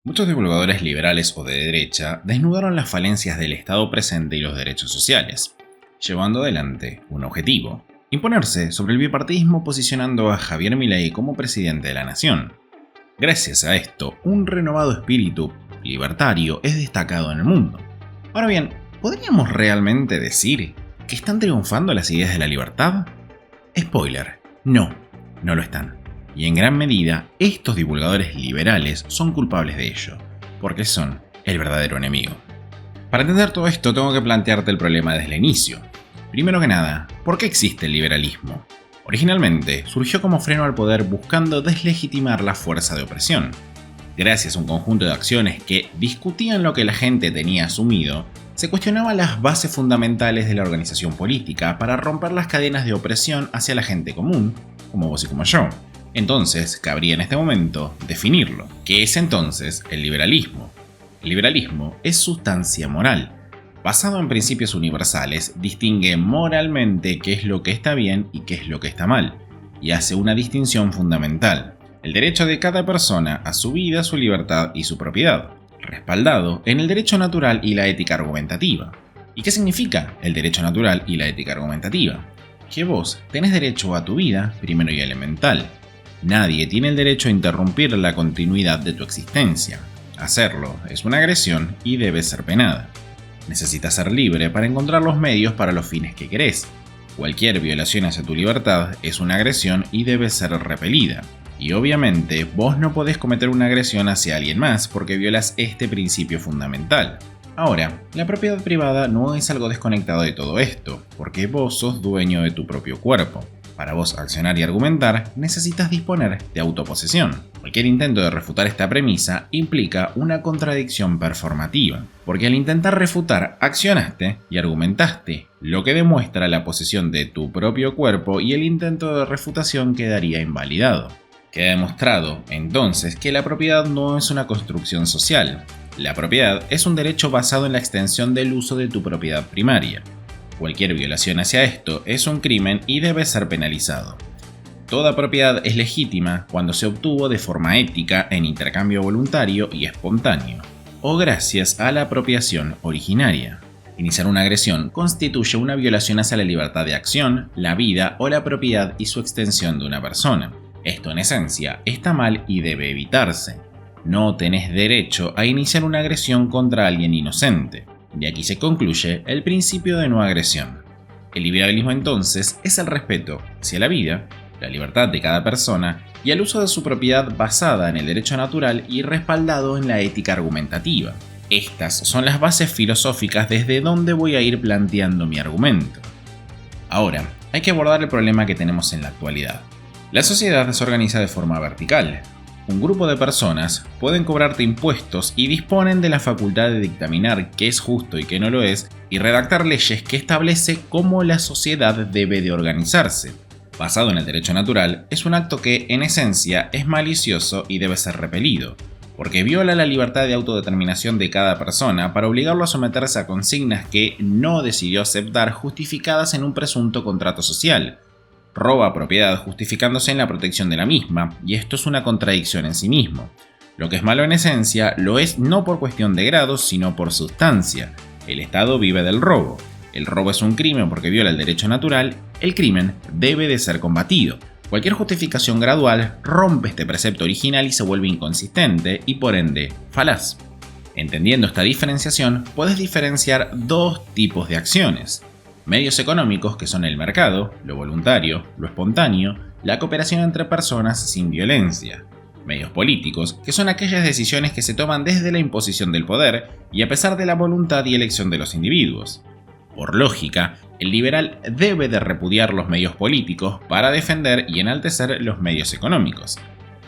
Muchos divulgadores liberales o de derecha desnudaron las falencias del Estado presente y los derechos sociales, llevando adelante un objetivo: imponerse sobre el bipartidismo, posicionando a Javier Milei como presidente de la nación. Gracias a esto, un renovado espíritu libertario es destacado en el mundo. Ahora bien, ¿podríamos realmente decir que están triunfando las ideas de la libertad? Spoiler, no lo están. Y en gran medida, estos divulgadores liberales son culpables de ello, porque son el verdadero enemigo. Para entender todo esto, tengo que plantearte el problema desde el inicio. Primero que nada, ¿por qué existe el liberalismo? Originalmente, surgió como freno al poder buscando deslegitimar la fuerza de opresión. Gracias a un conjunto de acciones que discutían lo que la gente tenía asumido, se cuestionaban las bases fundamentales de la organización política para romper las cadenas de opresión hacia la gente común, como vos y como yo. Entonces, cabría en este momento definirlo. ¿Qué es entonces el liberalismo? El liberalismo es sustancia moral. Basado en principios universales, distingue moralmente qué es lo que está bien y qué es lo que está mal, y hace una distinción fundamental: el derecho de cada persona a su vida, su libertad y su propiedad, respaldado en el derecho natural y la ética argumentativa. ¿Y qué significa el derecho natural y la ética argumentativa? Que vos tenés derecho a tu vida, primero y elemental. Nadie tiene el derecho a interrumpir la continuidad de tu existencia. Hacerlo es una agresión y debe ser penada. Necesitas ser libre para encontrar los medios para los fines que querés. Cualquier violación hacia tu libertad es una agresión y debe ser repelida. Y obviamente vos no podés cometer una agresión hacia alguien más porque violas este principio fundamental. Ahora, la propiedad privada no es algo desconectado de todo esto, porque vos sos dueño de tu propio cuerpo. Para vos accionar y argumentar, necesitas disponer de autoposesión. Cualquier intento de refutar esta premisa implica una contradicción performativa, porque al intentar refutar, accionaste y argumentaste, lo que demuestra la posesión de tu propio cuerpo, y el intento de refutación quedaría invalidado. Queda demostrado, entonces, que la propiedad no es una construcción social. La propiedad es un derecho basado en la extensión del uso de tu propiedad primaria. Cualquier violación hacia esto es un crimen y debe ser penalizado. Toda propiedad es legítima cuando se obtuvo de forma ética, en intercambio voluntario y espontáneo, o gracias a la apropiación originaria. Iniciar una agresión constituye una violación hacia la libertad de acción, la vida o la propiedad y su extensión de una persona. Esto en esencia está mal y debe evitarse. No tenés derecho a iniciar una agresión contra alguien inocente. De aquí se concluye el principio de no agresión. El liberalismo entonces es el respeto hacia la vida, la libertad de cada persona y el uso de su propiedad basada en el derecho natural y respaldado en la ética argumentativa. Estas son las bases filosóficas desde donde voy a ir planteando mi argumento. Ahora, hay que abordar el problema que tenemos en la actualidad. La sociedad se organiza de forma vertical. Un grupo de personas pueden cobrarte impuestos y disponen de la facultad de dictaminar qué es justo y qué no lo es, y redactar leyes que establece cómo la sociedad debe de organizarse. Basado en el derecho natural, es un acto que, en esencia, es malicioso y debe ser repelido, porque viola la libertad de autodeterminación de cada persona para obligarlo a someterse a consignas que no decidió aceptar, justificadas en un presunto contrato social. Roba propiedad justificándose en la protección de la misma, y esto es una contradicción en sí mismo. Lo que es malo en esencia lo es no por cuestión de grados, sino por sustancia. El Estado vive del robo. El robo es un crimen porque viola el derecho natural. El crimen debe de ser combatido. Cualquier justificación gradual rompe este precepto original y se vuelve inconsistente y por ende falaz. Entendiendo esta diferenciación, puedes diferenciar dos tipos de acciones: medios económicos, que son el mercado, lo voluntario, lo espontáneo, la cooperación entre personas sin violencia. Medios políticos, que son aquellas decisiones que se toman desde la imposición del poder y a pesar de la voluntad y elección de los individuos. Por lógica, el liberal debe de repudiar los medios políticos para defender y enaltecer los medios económicos.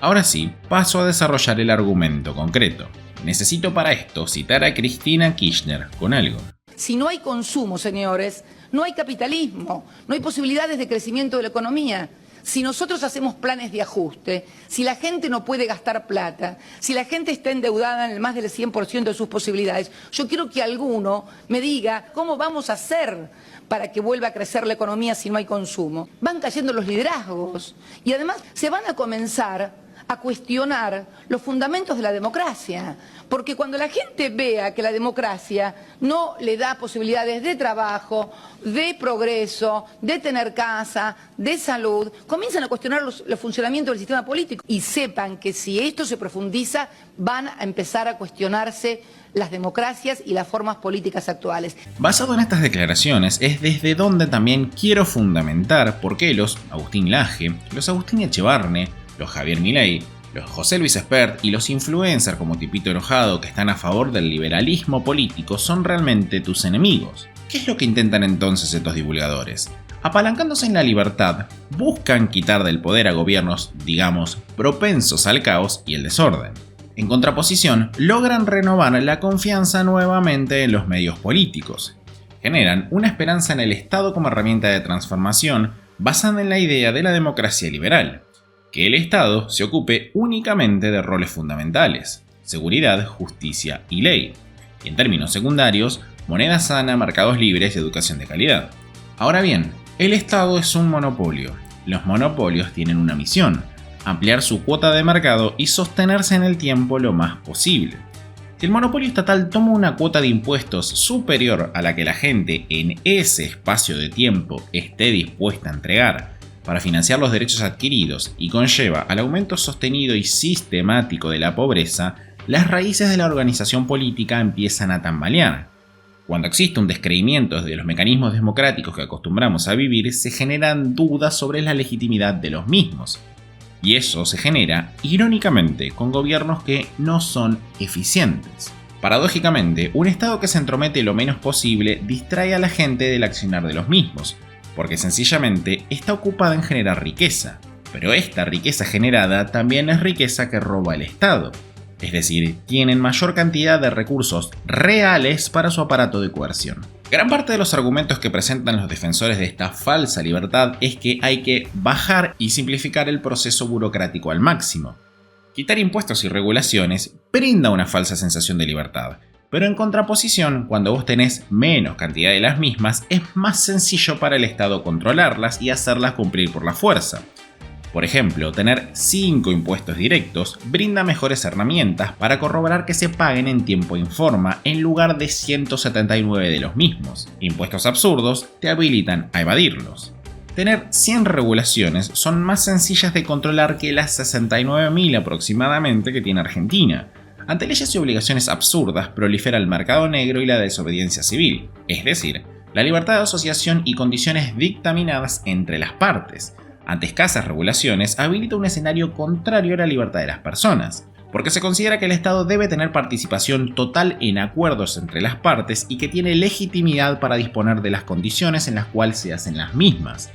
Ahora sí, paso a desarrollar el argumento concreto. Necesito para esto citar a Cristina Kirchner con algo. Si no hay consumo, señores, no hay capitalismo, no hay posibilidades de crecimiento de la economía. Si nosotros hacemos planes de ajuste, si la gente no puede gastar plata, si la gente está endeudada en el más del 100% de sus posibilidades, yo quiero que alguno me diga cómo vamos a hacer para que vuelva a crecer la economía si no hay consumo. Van cayendo los liderazgos y además se van a comenzar a cuestionar los fundamentos de la democracia. Porque cuando la gente vea que la democracia no le da posibilidades de trabajo, de progreso, de tener casa, de salud, comienzan a cuestionar el funcionamiento del sistema político. Y sepan que si esto se profundiza, van a empezar a cuestionarse las democracias y las formas políticas actuales. Basado en estas declaraciones es desde donde también quiero fundamentar por qué los Agustín Laje, los Agustín Echevarne, los Javier Milei, los José Luis Espert y los influencers como Tipito Enojado que están a favor del liberalismo político son realmente tus enemigos. ¿Qué es lo que intentan entonces estos divulgadores? Apalancándose en la libertad, buscan quitar del poder a gobiernos, digamos, propensos al caos y el desorden. En contraposición, logran renovar la confianza nuevamente en los medios políticos. Generan una esperanza en el Estado como herramienta de transformación basada en la idea de la democracia liberal, que el Estado se ocupe únicamente de roles fundamentales: seguridad, justicia y ley, y en términos secundarios, moneda sana, mercados libres y educación de calidad. Ahora bien, el Estado es un monopolio. Los monopolios tienen una misión: ampliar su cuota de mercado y sostenerse en el tiempo lo más posible. Si el monopolio estatal toma una cuota de impuestos superior a la que la gente en ese espacio de tiempo esté dispuesta a entregar para financiar los derechos adquiridos y conlleva al aumento sostenido y sistemático de la pobreza, las raíces de la organización política empiezan a tambalear. Cuando existe un descreimiento de los mecanismos democráticos que acostumbramos a vivir, se generan dudas sobre la legitimidad de los mismos. Y eso se genera, irónicamente, con gobiernos que no son eficientes. Paradójicamente, un Estado que se entromete lo menos posible distrae a la gente del accionar de los mismos, porque sencillamente está ocupada en generar riqueza. Pero esta riqueza generada también es riqueza que roba el Estado. Es decir, tienen mayor cantidad de recursos reales para su aparato de coerción. Gran parte de los argumentos que presentan los defensores de esta falsa libertad es que hay que bajar y simplificar el proceso burocrático al máximo. Quitar impuestos y regulaciones brinda una falsa sensación de libertad, pero en contraposición, cuando vos tenés menos cantidad de las mismas, es más sencillo para el Estado controlarlas y hacerlas cumplir por la fuerza. Por ejemplo, tener 5 impuestos directos brinda mejores herramientas para corroborar que se paguen en tiempo y forma en lugar de 179 de los mismos. Impuestos absurdos te habilitan a evadirlos. Tener 100 regulaciones son más sencillas de controlar que las 69.000 aproximadamente que tiene Argentina. Ante leyes y obligaciones absurdas prolifera el mercado negro y la desobediencia civil, es decir, la libertad de asociación y condiciones dictaminadas entre las partes. Ante escasas regulaciones, habilita un escenario contrario a la libertad de las personas, porque se considera que el Estado debe tener participación total en acuerdos entre las partes y que tiene legitimidad para disponer de las condiciones en las cuales se hacen las mismas.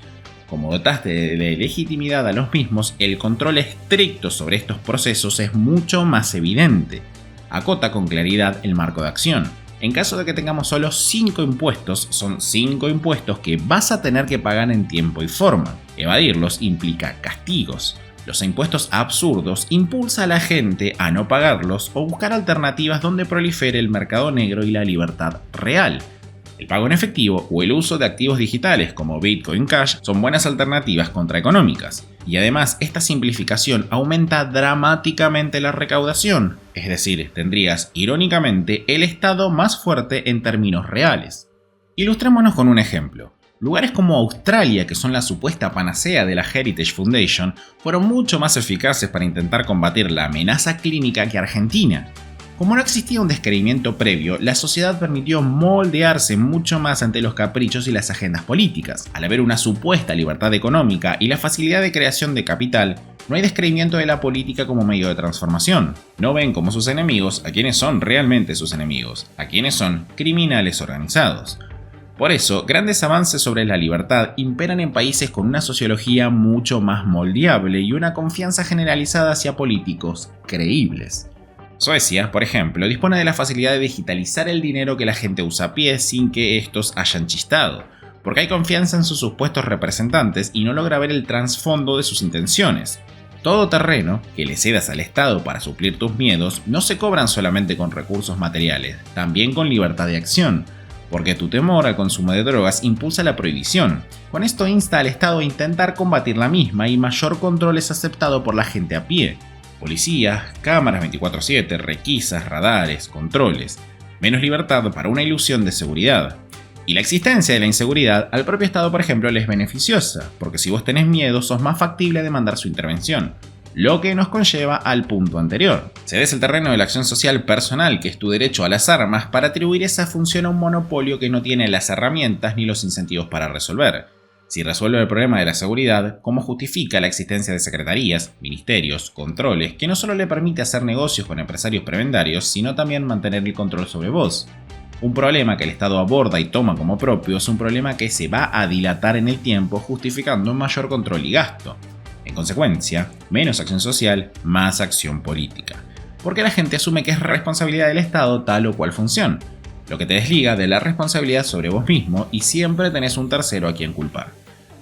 Como dotaste de legitimidad a los mismos, el control estricto sobre estos procesos es mucho más evidente. Acota con claridad el marco de acción. En caso de que tengamos solo 5 impuestos, son 5 impuestos que vas a tener que pagar en tiempo y forma. Evadirlos implica castigos. Los impuestos absurdos impulsa a la gente a no pagarlos o buscar alternativas donde prolifere el mercado negro y la libertad real. El pago en efectivo o el uso de activos digitales como Bitcoin Cash son buenas alternativas contraeconómicas. Y además, esta simplificación aumenta dramáticamente la recaudación, es decir, tendrías, irónicamente, el Estado más fuerte en términos reales. Ilustrémonos con un ejemplo. Lugares como Australia, que son la supuesta panacea de la Heritage Foundation, fueron mucho más eficaces para intentar combatir la amenaza clínica que Argentina. Como no existía un descreimiento previo, la sociedad permitió moldearse mucho más ante los caprichos y las agendas políticas. Al haber una supuesta libertad económica y la facilidad de creación de capital, no hay descreimiento de la política como medio de transformación. No ven como sus enemigos a quienes son realmente sus enemigos, a quienes son criminales organizados. Por eso, grandes avances sobre la libertad imperan en países con una sociología mucho más moldeable y una confianza generalizada hacia políticos creíbles. Suecia, por ejemplo, dispone de la facilidad de digitalizar el dinero que la gente usa a pie sin que estos hayan chistado, porque hay confianza en sus supuestos representantes y no logra ver el trasfondo de sus intenciones. Todo terreno que le cedas al Estado para suplir tus miedos no se cobran solamente con recursos materiales, también con libertad de acción, porque tu temor al consumo de drogas impulsa la prohibición. Con esto insta al Estado a intentar combatir la misma y mayor control es aceptado por la gente a pie. Policías, cámaras 24/7, requisas, radares, controles. Menos libertad para una ilusión de seguridad. Y la existencia de la inseguridad al propio Estado, por ejemplo, le es beneficiosa, porque si vos tenés miedo, sos más factible de demandar su intervención. Lo que nos conlleva al punto anterior. Cedes el terreno de la acción social personal, que es tu derecho a las armas, para atribuir esa función a un monopolio que no tiene las herramientas ni los incentivos para resolver. Si resuelve el problema de la seguridad, ¿cómo justifica la existencia de secretarías, ministerios, controles, que no solo le permite hacer negocios con empresarios prebendarios, sino también mantener el control sobre vos? Un problema que el Estado aborda y toma como propio es un problema que se va a dilatar en el tiempo, justificando un mayor control y gasto. En consecuencia, menos acción social, más acción política. Porque la gente asume que es responsabilidad del Estado tal o cual función, lo que te desliga de la responsabilidad sobre vos mismo y siempre tenés un tercero a quien culpar.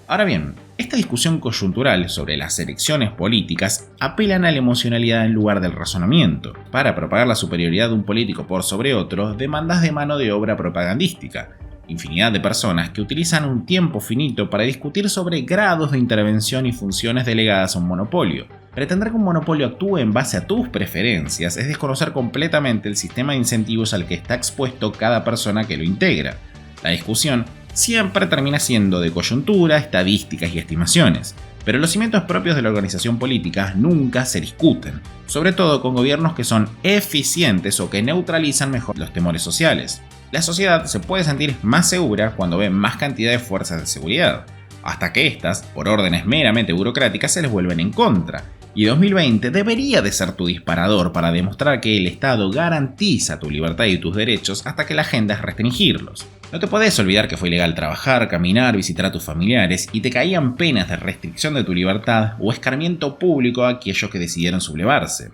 Ahora bien, esta discusión coyuntural sobre las elecciones políticas apelan a la emocionalidad en lugar del razonamiento. Para propagar la superioridad de un político por sobre otro, demandas de mano de obra propagandística. Infinidad de personas que utilizan un tiempo finito para discutir sobre grados de intervención y funciones delegadas a un monopolio. Pretender que un monopolio actúe en base a tus preferencias es desconocer completamente el sistema de incentivos al que está expuesto cada persona que lo integra. La discusión siempre termina siendo de coyuntura, estadísticas y estimaciones, pero los cimientos propios de la organización política nunca se discuten, sobre todo con gobiernos que son eficientes o que neutralizan mejor los temores sociales. La sociedad se puede sentir más segura cuando ve más cantidad de fuerzas de seguridad, hasta que estas, por órdenes meramente burocráticas, se les vuelven en contra. Y 2020 debería de ser tu disparador para demostrar que el Estado garantiza tu libertad y tus derechos hasta que la agenda es restringirlos. No te podés olvidar que fue ilegal trabajar, caminar, visitar a tus familiares y te caían penas de restricción de tu libertad o escarmiento público a aquellos que decidieron sublevarse.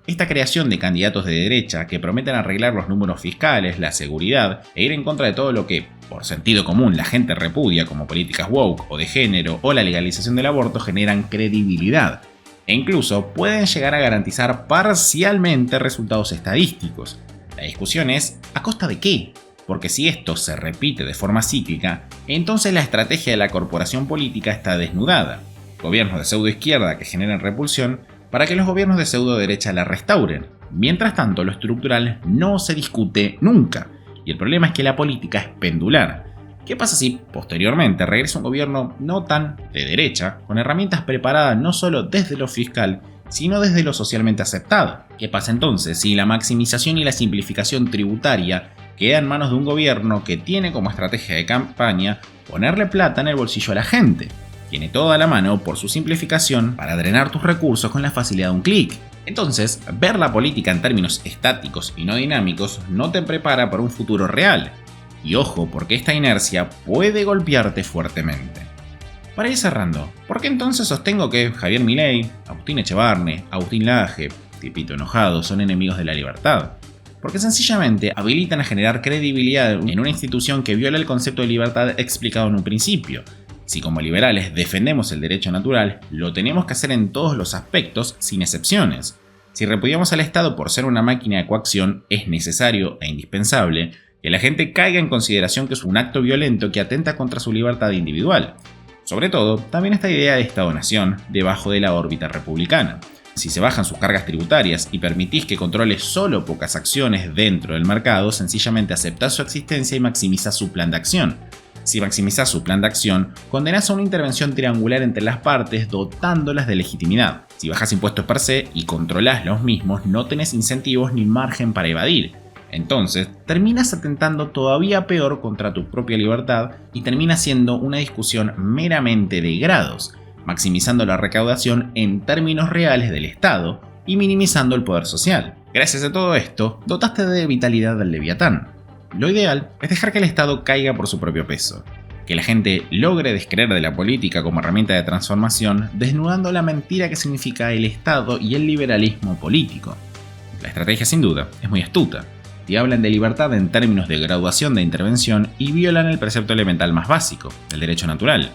Esta creación de candidatos de derecha que prometen arreglar los números fiscales, la seguridad e ir en contra de todo lo que, por sentido común, la gente repudia como políticas woke o de género o la legalización del aborto generan credibilidad e incluso pueden llegar a garantizar parcialmente resultados estadísticos. La discusión es, ¿a costa de qué? Porque si esto se repite de forma cíclica, entonces la estrategia de la corporación política está desnudada. Gobiernos de pseudoizquierda que generan repulsión para que los gobiernos de pseudo derecha la restauren. Mientras tanto, lo estructural no se discute nunca, y el problema es que la política es pendular. ¿Qué pasa si posteriormente regresa un gobierno no tan de derecha, con herramientas preparadas no solo desde lo fiscal, sino desde lo socialmente aceptado? ¿Qué pasa entonces si la maximización y la simplificación tributaria queda en manos de un gobierno que tiene como estrategia de campaña ponerle plata en el bolsillo a la gente? Tiene toda la mano por su simplificación para drenar tus recursos con la facilidad de un clic. Entonces, ver la política en términos estáticos y no dinámicos no te prepara para un futuro real. Y ojo, porque esta inercia puede golpearte fuertemente. Para ir cerrando, ¿por qué entonces sostengo que Javier Milei, Agustín Echeverne, Agustín Laje, Tipito Enojado son enemigos de la libertad? Porque sencillamente habilitan a generar credibilidad en una institución que viola el concepto de libertad explicado en un principio. Si como liberales defendemos el derecho natural, lo tenemos que hacer en todos los aspectos, sin excepciones. Si repudiamos al Estado por ser una máquina de coacción, es necesario e indispensable que la gente caiga en consideración que es un acto violento que atenta contra su libertad individual. Sobre todo, también esta idea de Estado-nación debajo de la órbita republicana. Si se bajan sus cargas tributarias y permitís que controle solo pocas acciones dentro del mercado, sencillamente aceptás su existencia y maximizás su plan de acción. Si maximizás su plan de acción, condenás a una intervención triangular entre las partes dotándolas de legitimidad. Si bajás impuestos per se y controlás los mismos, no tenés incentivos ni margen para evadir. Entonces, terminas atentando todavía peor contra tu propia libertad y termina siendo una discusión meramente de grados, maximizando la recaudación en términos reales del Estado y minimizando el poder social. Gracias a todo esto, dotaste de vitalidad al Leviatán. Lo ideal es dejar que el Estado caiga por su propio peso, que la gente logre descreer de la política como herramienta de transformación, desnudando la mentira que significa el Estado y el liberalismo político. La estrategia sin duda es muy astuta. Te hablan de libertad en términos de graduación de intervención y violan el precepto elemental más básico, el derecho natural.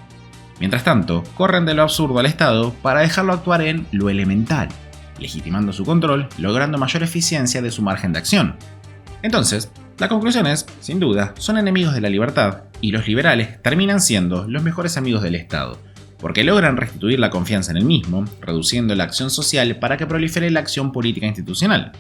Mientras tanto, corren de lo absurdo al Estado para dejarlo actuar en lo elemental, legitimando su control, logrando mayor eficiencia de su margen de acción. Entonces, la conclusión es, sin duda, son enemigos de la libertad y los liberales terminan siendo los mejores amigos del Estado, porque logran restituir la confianza en el mismo, reduciendo la acción social para que prolifere la acción política institucional.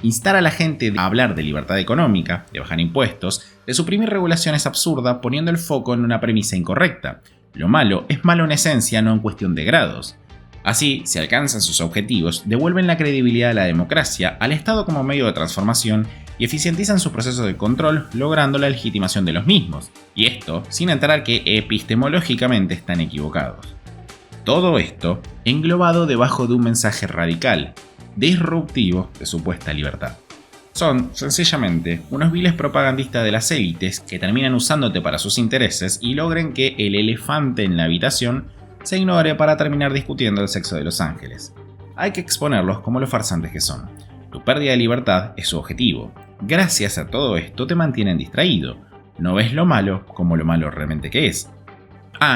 Instar a la gente a hablar de libertad económica, de bajar impuestos, de suprimir regulaciones absurdas poniendo el foco en una premisa incorrecta. Lo malo es malo en esencia, no en cuestión de grados. Así, si alcanzan sus objetivos, devuelven la credibilidad a la democracia, al Estado como medio de transformación y eficientizan sus procesos de control, logrando la legitimación de los mismos. Y esto sin entrar que epistemológicamente están equivocados. Todo esto englobado debajo de un mensaje radical, disruptivo de supuesta libertad. Son, sencillamente, unos viles propagandistas de las élites que terminan usándote para sus intereses y logren que el elefante en la habitación se ignore para terminar discutiendo el sexo de los ángeles. Hay que exponerlos como los farsantes que son. Tu pérdida de libertad es su objetivo. Gracias a todo esto te mantienen distraído. No ves lo malo como lo malo realmente que es.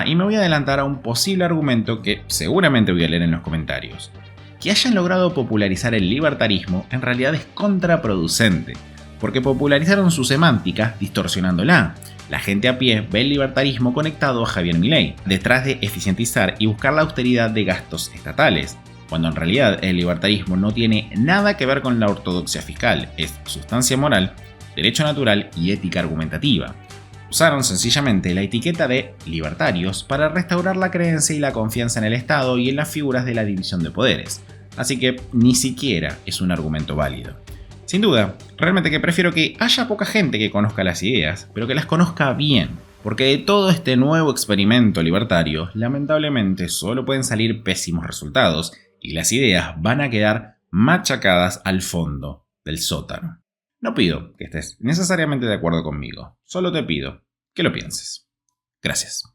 Y me voy a adelantar a un posible argumento que seguramente voy a leer en los comentarios. Que hayan logrado popularizar el libertarismo en realidad es contraproducente, porque popularizaron su semántica distorsionándola. La gente a pie ve el libertarismo conectado a Javier Milei, detrás de eficientizar y buscar la austeridad de gastos estatales, cuando en realidad el libertarismo no tiene nada que ver con la ortodoxia fiscal, es sustancia moral, derecho natural y ética argumentativa. Usaron sencillamente la etiqueta de libertarios para restaurar la creencia y la confianza en el Estado y en las figuras de la división de poderes, así que ni siquiera es un argumento válido. Sin duda, realmente que prefiero que haya poca gente que conozca las ideas, pero que las conozca bien, porque de todo este nuevo experimento libertario, lamentablemente solo pueden salir pésimos resultados y las ideas van a quedar machacadas al fondo del sótano. No pido que estés necesariamente de acuerdo conmigo, solo te pido que lo pienses. Gracias.